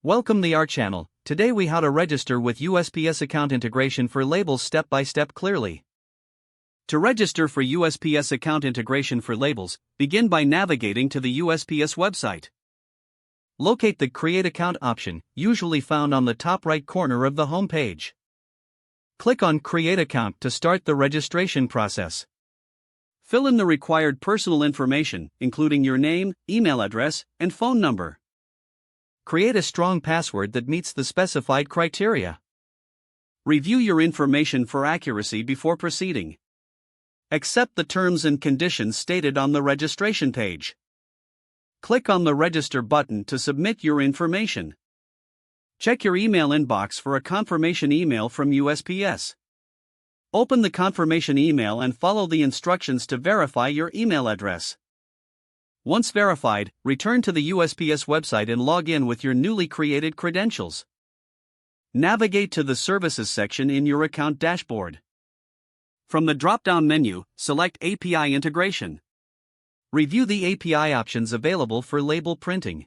Welcome to our channel. Today we how to register with USPS account integration for labels step by step clearly. To register for USPS account integration for labels, begin by navigating to the USPS website. Locate the Create Account option, usually found on the top right corner of the home page. Click on Create Account to start the registration process. Fill in the required personal information, including your name, email address, and phone number. Create a strong password that meets the specified criteria. Review your information for accuracy before proceeding. Accept the terms and conditions stated on the registration page. Click on the Register button to submit your information. Check your email inbox for a confirmation email from USPS. Open the confirmation email and follow the instructions to verify your email address. Once verified, return to the USPS website and log in with your newly created credentials. Navigate to the Services section in your account dashboard. From the drop-down menu, select API Integration. Review the API options available for label printing.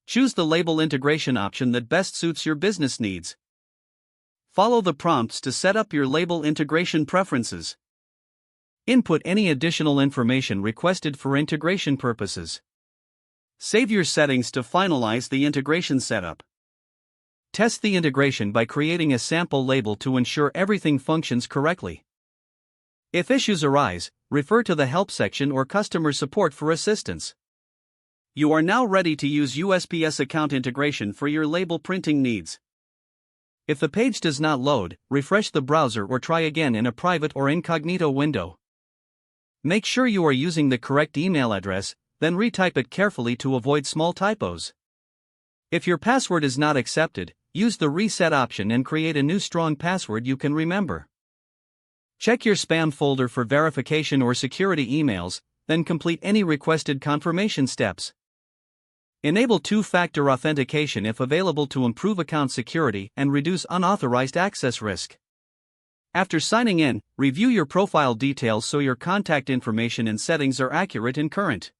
Choose the label integration option that best suits your business needs. Follow the prompts to set up your label integration preferences. Input any additional information requested for integration purposes. Save your settings to finalize the integration setup. Test the integration by creating a sample label to ensure everything functions correctly. If issues arise, refer to the Help section or customer support for assistance. You are now ready to use USPS account integration for your label printing needs. If the page does not load, refresh the browser or try again in a private or incognito window. Make sure you are using the correct email address, then retype it carefully to avoid small typos. If your password is not accepted, use the Reset option and create a new strong password you can remember. Check your spam folder for verification or security emails, then complete any requested confirmation steps. Enable two-factor authentication if available to improve account security and reduce unauthorized access risk. After signing in, review your profile details so your contact information and settings are accurate and current.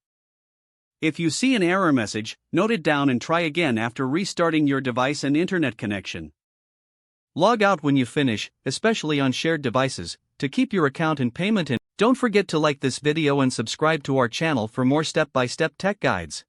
If you see an error message, note it down and try again after restarting your device and internet connection. Log out when you finish, especially on shared devices, to keep your account in payment. And don't forget to like this video and subscribe to our channel for more step-by-step tech guides.